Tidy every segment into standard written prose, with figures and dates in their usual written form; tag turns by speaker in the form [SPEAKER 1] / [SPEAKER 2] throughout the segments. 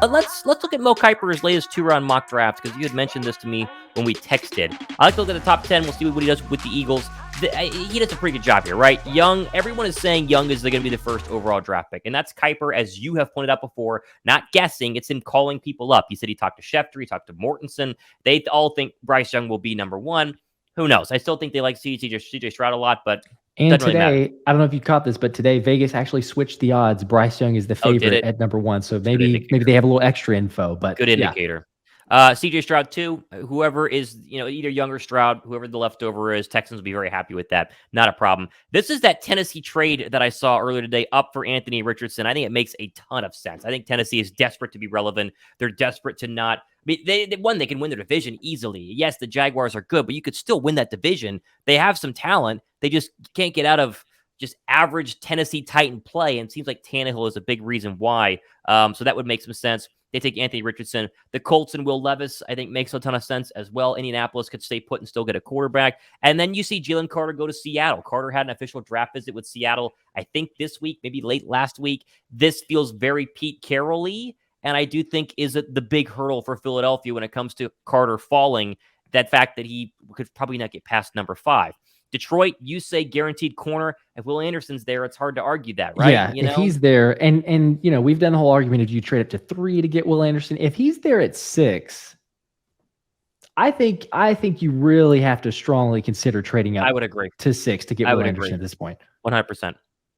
[SPEAKER 1] Let's look at Mel Kiper's latest 2-round mock drafts, because you had mentioned this to me when we texted. I like to look at the top 10. We'll see what he does with the Eagles. He does a pretty good job here, right? Young, everyone is saying Young is going to be the first overall draft pick, and that's Kiper, as you have pointed out before, not guessing. It's him calling people up. He said he talked to Schefter, he talked to Mortensen. They all think Bryce Young will be number one. Who knows? I still think they like CJ Stroud a lot, but
[SPEAKER 2] and today, I don't know if you caught this, but today Vegas actually switched the odds. Bryce Young is the favorite at number one, so maybe they have a little extra info. But
[SPEAKER 1] good indicator. CJ Stroud too. Whoever is, either Young or Stroud, whoever the leftover is, Texans will be very happy with that. Not a problem. This is that Tennessee trade that I saw earlier today up for Anthony Richardson. I think it makes a ton of sense. I think Tennessee is desperate to be relevant. They're desperate to not. They can win their division easily. Yes, the Jaguars are good, but you could still win that division. They have some talent. They just can't get out of just average Tennessee Titan play, and it seems like Tannehill is a big reason why. So that would make some sense. They take Anthony Richardson. The Colts and Will Levis, I think, makes a ton of sense as well. Indianapolis could stay put and still get a quarterback. And then you see Jalen Carter go to Seattle. Carter had an official draft visit with Seattle, I think this week, maybe late last week. This feels very Pete Carroll-y, and I do think is the big hurdle for Philadelphia when it comes to Carter falling, that fact that he could probably not get past number 5. Detroit, you say guaranteed corner. If Will Anderson's there, it's hard to argue that, right?
[SPEAKER 2] Yeah, if he's there, and we've done the whole argument of you trade up to 3 to get Will Anderson. If he's there at 6, I think you really have to strongly consider trading up.
[SPEAKER 1] I would agree
[SPEAKER 2] to 6 to get Will Anderson at this point.
[SPEAKER 1] 100%.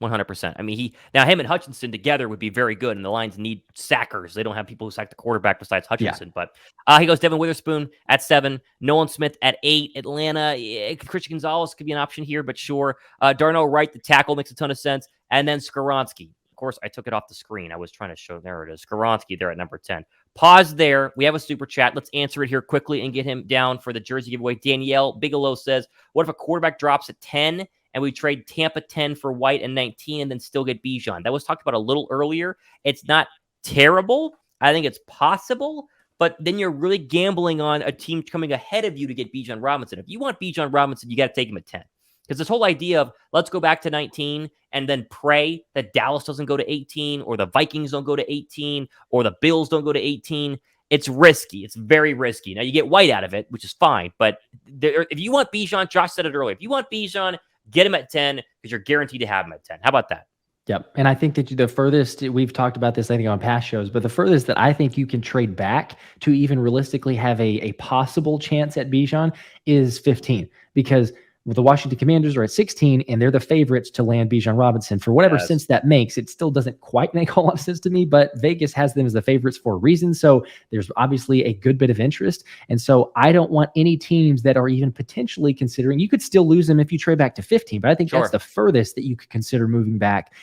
[SPEAKER 1] 100%. I mean, him and Hutchinson together would be very good, and the Lions need sackers. They don't have people who sack the quarterback besides Hutchinson. Yeah. But he goes Devin Witherspoon at 7, Nolan Smith at 8, Atlanta. Christian Gonzalez could be an option here, but sure. Darnell Wright, the tackle, makes a ton of sense. And then Skoronski. Of course, I took it off the screen. I was trying to show, there it is. Skoronski there at number 10. Pause there. We have a super chat. Let's answer it here quickly and get him down for the jersey giveaway. Danielle Bigelow says, what if a quarterback drops at 10 and we trade Tampa 10 for White and 19 and then still get Bijan? That was talked about a little earlier. It's not terrible. I think it's possible, but then you're really gambling on a team coming ahead of you to get Bijan Robinson. If you want Bijan Robinson, you got to take him at 10. Because this whole idea of let's go back to 19 and then pray that Dallas doesn't go to 18 or the Vikings don't go to 18 or the Bills don't go to 18, it's risky. It's very risky. Now, you get White out of it, which is fine. But if you want Bijan, Josh said it earlier, if you want Bijan, get him at 10 because you're guaranteed to have him at 10. How about that?
[SPEAKER 2] Yep. And I think that the furthest, we've talked about this, I think, on past shows, but the furthest that I think you can trade back to even realistically have a possible chance at Bijan is 15. Because the Washington Commanders are at 16, and they're the favorites to land Bijan Robinson. For whatever sense that makes, it still doesn't quite make a whole lot of sense to me, but Vegas has them as the favorites for a reason. So there's obviously a good bit of interest. And so I don't want any teams that are even potentially considering, you could still lose them if you trade back to 15, but I think that's the furthest that you could consider moving back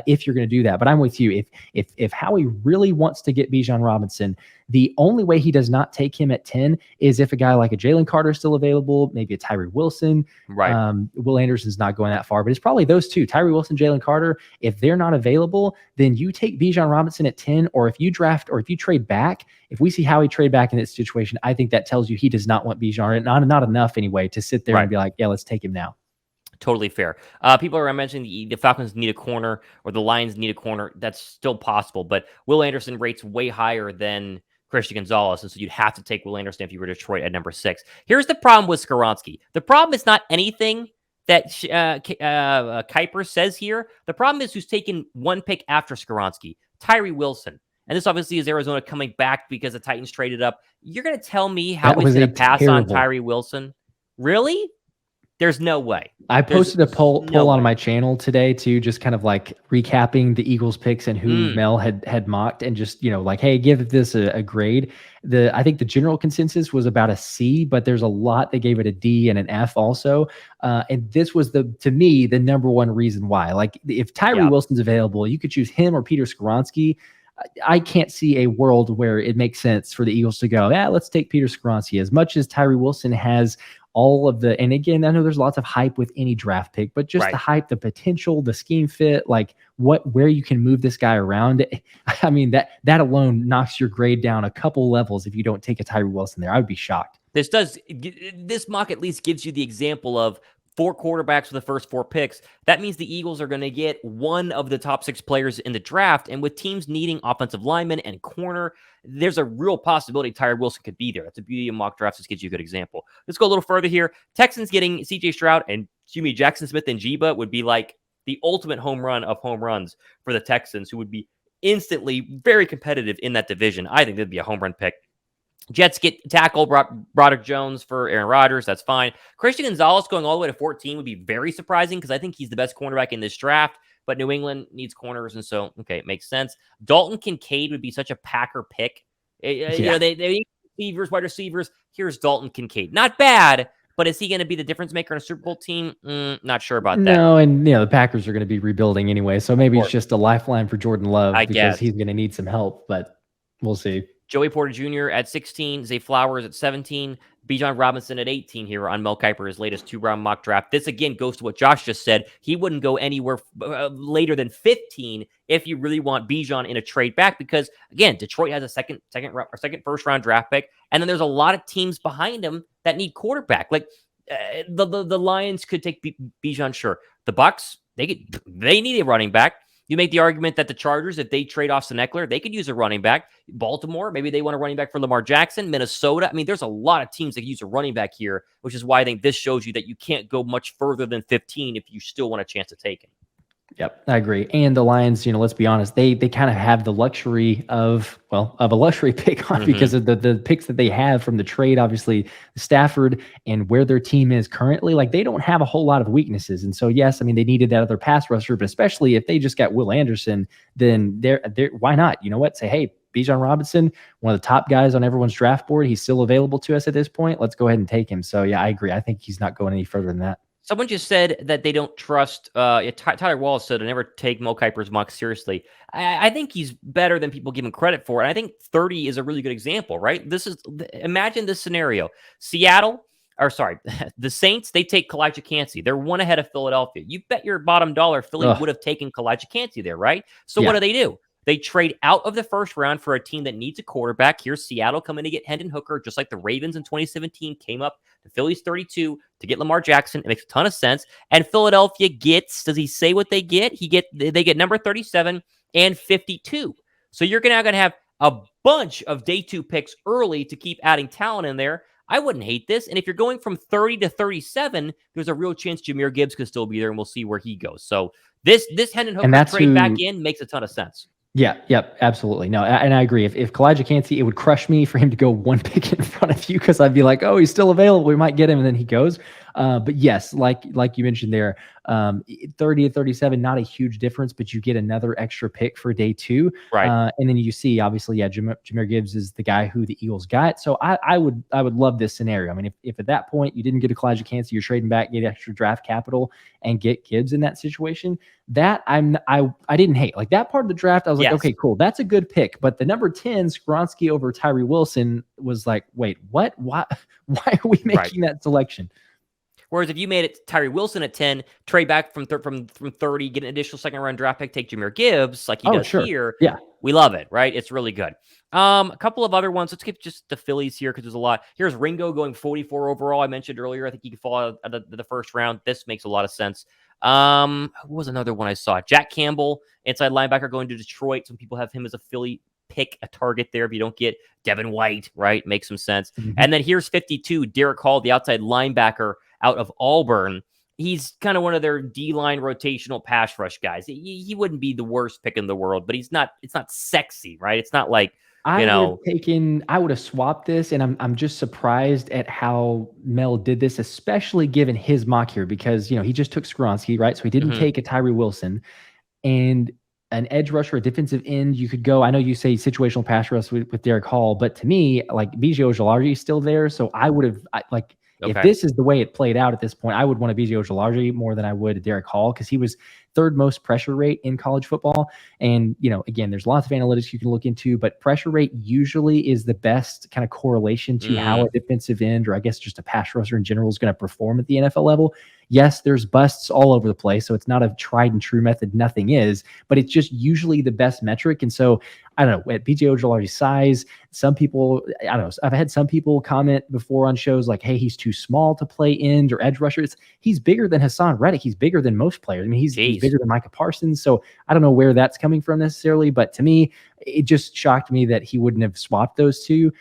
[SPEAKER 2] if you're going to do that. But I'm with you. If Howie really wants to get Bijan Robinson, the only way he does not take him at 10 is if a guy like a Jalen Carter is still available, maybe a Tyree Wilson.
[SPEAKER 1] Right.
[SPEAKER 2] Will Anderson's not going that far, but it's probably those two, Tyree Wilson, Jalen Carter. If they're not available, then you take Bijan Robinson at 10, or if you draft or if you trade back, if we see Howie trade back in this situation, I think that tells you he does not want Bijan, not enough anyway, to sit there and be like, yeah, let's take him now.
[SPEAKER 1] Totally fair. People are mentioning the Falcons need a corner or the Lions need a corner. That's still possible, but Will Anderson rates way higher than Christian Gonzalez, and so you'd have to take Will Anderson if you were Detroit at number 6. Here's the problem with Skoronski. The problem is not anything that Kiper says here. The problem is who's taken one pick after Skoronski, Tyree Wilson. And this obviously is Arizona coming back because the Titans traded up. You're going to tell me how he's going to pass on Tyree Wilson? Really? There's no way.
[SPEAKER 2] I posted a poll on my channel today too, just kind of like recapping the Eagles picks and who Mel had mocked, and just, like, hey, give this a grade. I think the general consensus was about a C, but there's a lot that gave it a D and an F also. And this was to me, the number one reason why. Like, if Tyree Wilson's available, you could choose him or Peter Skoronski. I can't see a world where it makes sense for the Eagles to go, let's take Peter Skoronski. As much as Tyree Wilson has all of the, and again, I know there's lots of hype with any draft pick, but just the hype, the potential, the scheme fit, like where you can move this guy around. I mean, that alone knocks your grade down a couple levels if you don't take a Tyree Wilson there. I would be shocked.
[SPEAKER 1] This mock at least gives you the example of 4 quarterbacks for the first 4 picks. That means the Eagles are going to get one of the top 6 players in the draft. And with teams needing offensive linemen and corner, there's a real possibility Tyree Wilson could be there. That's the beauty of mock drafts. This gives you a good example. Let's go a little further here. Texans getting CJ Stroud and Jackson Smith and Jiba would be like the ultimate home run of home runs for the Texans, who would be instantly very competitive in that division. I think that'd be a home run pick. Jets get tackle Broderick Jones for Aaron Rodgers. That's fine. Christian Gonzalez going all the way to 14 would be very surprising because I think he's the best cornerback in this draft, but New England needs corners. And so, okay, it makes sense. Dalton Kincaid would be such a Packer pick. You know, they need receivers, wide receivers. Here's Dalton Kincaid. Not bad, but is he going to be the difference maker in a Super Bowl team? Not sure about that.
[SPEAKER 2] No, and the Packers are going to be rebuilding anyway, so maybe it's just a lifeline for Jordan Love because he's going to need some help, but we'll see.
[SPEAKER 1] Joey Porter Jr. at 16, Zay Flowers at 17, Bijan Robinson at 18 here on Mel Kiper, latest 2-round mock draft. This, again, goes to what Josh just said. He wouldn't go anywhere later than 15 if you really want Bijan in a trade back because, again, Detroit has a second first-round draft pick, and then there's a lot of teams behind him that need quarterback. Like, the Lions could take Bijan, sure. The Bucs, they need a running back. You make the argument that the Chargers, if they trade off Eckler, they could use a running back. Baltimore, maybe they want a running back for Lamar Jackson. Minnesota, I mean, there's a lot of teams that use a running back here, which is why I think this shows you that you can't go much further than 15 if you still want a chance to take him.
[SPEAKER 2] Yep, I agree. And the Lions, let's be honest, they kind of have the luxury of a luxury pick on because of the picks that they have from the trade, obviously Stafford and where their team is currently. Like, they don't have a whole lot of weaknesses. And so, yes, I mean, they needed that other pass rusher, but especially if they just got Will Anderson, then they're why not? You know what? Say, hey, Bijan Robinson, one of the top guys on everyone's draft board. He's still available to us at this point. Let's go ahead and take him. So, yeah, I agree. I think he's not going any further than that.
[SPEAKER 1] Someone just said that they don't trust. Tyler Wallace said, "I never take Mel Kiper's mock seriously." I think he's better than people give him credit for, and I think 30 is a really good example. Right? Imagine this scenario: the Saints. They take Kalijah Kancey. They're one ahead of Philadelphia. You bet your bottom dollar Philly would have taken Kalijah Kancey there, right? So what do? They trade out of the first round for a team that needs a quarterback. Here's Seattle coming to get Hendon Hooker, just like the Ravens in 2017 came up to Philly's 32 to get Lamar Jackson. It makes a ton of sense. And Philadelphia gets, does he say what they get? They get number 37 and 52. So you're now going to have a bunch of day 2 picks early to keep adding talent in there. I wouldn't hate this. And if you're going from 30 to 37, there's a real chance Jahmyr Gibbs could still be there, and we'll see where he goes. So this Hendon Hooker trade back in makes a ton of sense.
[SPEAKER 2] Yeah, yep, absolutely. No, and I agree. If Kalijah Kancey, it would crush me for him to go one pick in front of you because I'd be like, oh, he's still available. We might get him, and then he goes. But yes, like you mentioned there, 30 to 37, not a huge difference, but you get another extra pick for day 2.
[SPEAKER 1] Right.
[SPEAKER 2] And then you see, obviously, Jahmyr Gibbs is the guy who the Eagles got. So I would love this scenario. I mean, if at that point you didn't get a Kalijah Kancey, you're trading back, get extra draft capital, and get Gibbs in that situation, that I didn't hate. Like, that part of the draft, I was like, okay, cool, that's a good pick. But the number 10, Skoronski over Tyree Wilson, was like, wait, what? Why are we making that selection?
[SPEAKER 1] Whereas if you made it Tyree Wilson at 10, trade back from 30, get an additional second-round draft pick, take Jahmyr Gibbs like he does here.
[SPEAKER 2] Yeah,
[SPEAKER 1] we love it, right? It's really good. A couple of other ones. Let's get just the Phillies here because there's a lot. Here's Ringo going 44 overall. I mentioned earlier. I think he could fall out of the first round. This makes a lot of sense. What was another one I saw? Jack Campbell, inside linebacker, going to Detroit. Some people have him as a Philly pick, a target there if you don't get Devin White, right? Makes some sense. And then here's 52, Derek Hall, the outside linebacker out of Auburn. He's kind of one of their D-line rotational pass rush guys. He wouldn't be the worst pick in the world, but it's not sexy, right? It's not like, I
[SPEAKER 2] would have swapped this, and I'm just surprised at how Mel did this, especially given his mock here, because he just took Skoronski, right? So he didn't take a Tyree Wilson, and an edge rusher, a defensive end. You could go. I know you say situational pass rush with Derek Hall, but to me, like, B.J. Ojulari is still there, so I would have if this is the way it played out at this point, I would want a B.J. Ojulari more than I would a Derek Hall, because he was third most pressure rate in college football. And, again, there's lots of analytics you can look into, but pressure rate usually is the best kind of correlation to how a defensive end, or I guess just a pass rusher in general, is going to perform at the NFL level. Yes, there's busts all over the place, so it's not a tried and true method. Nothing is, but it's just usually the best metric. And so, I don't know, at BJ Ojulari's size, some people, I don't know, I've had some people comment before on shows like, hey, he's too small to play end or edge rusher. He's bigger than Hassan Reddick. He's bigger than most players. I mean, he's bigger than Micah Parsons. So I don't know where that's coming from necessarily, but to me, it just shocked me that he wouldn't have swapped those two.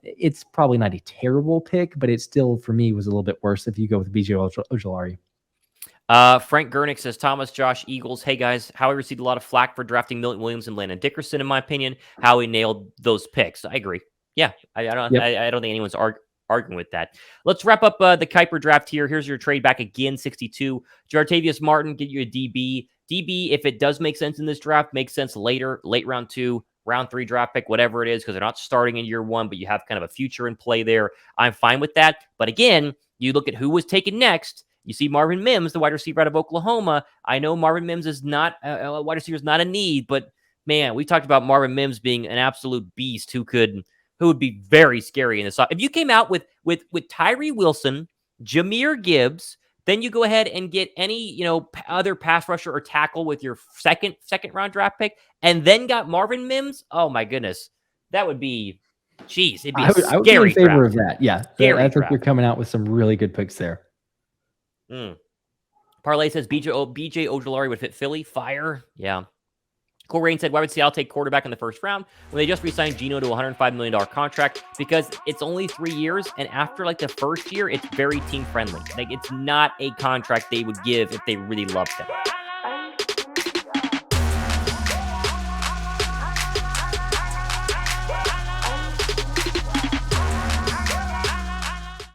[SPEAKER 2] It's probably not a terrible pick, but it still, for me, was a little bit worse if you go with BJ Ojulari.
[SPEAKER 1] Frank Gurnick says, Thomas, Josh, Eagles. Hey, guys, Howie received a lot of flack for drafting Milton Williams and Landon Dickerson, in my opinion. Howie nailed those picks. I agree. Yeah, I don't think anyone's arguing with that. Let's wrap up the Kiper draft here. Here's your trade back again, 62. Jartavius Martin, get you a DB. DB, if it does make sense in this draft, makes sense later, late round 2, round 3 draft pick, whatever it is, because they're not starting in year 1, but you have kind of a future in play there. I'm fine with that. But again, you look at who was taken next. You see Marvin Mims, the wide receiver out of Oklahoma. I know Marvin Mims is not a wide receiver, is not a need, but man, we talked about Marvin Mims being an absolute beast who would be very scary in this. If you came out with Tyree Wilson, Jahmyr Gibbs, then you go ahead and get any other pass rusher or tackle with your second round draft pick, and then got Marvin Mims. Oh my goodness, that would be, it'd be
[SPEAKER 2] I would be in favor of that. Yeah, I think you're coming out with some really good picks there.
[SPEAKER 1] Parlay says BJ Ojulari would fit Philly. Fire. Yeah. Cole Rain said, why would Seattle take quarterback in the first round when they just re-signed Geno to a $105 million contract? Because it's only 3 years, and after the first year, it's very team friendly. It's not a contract they would give if they really loved him.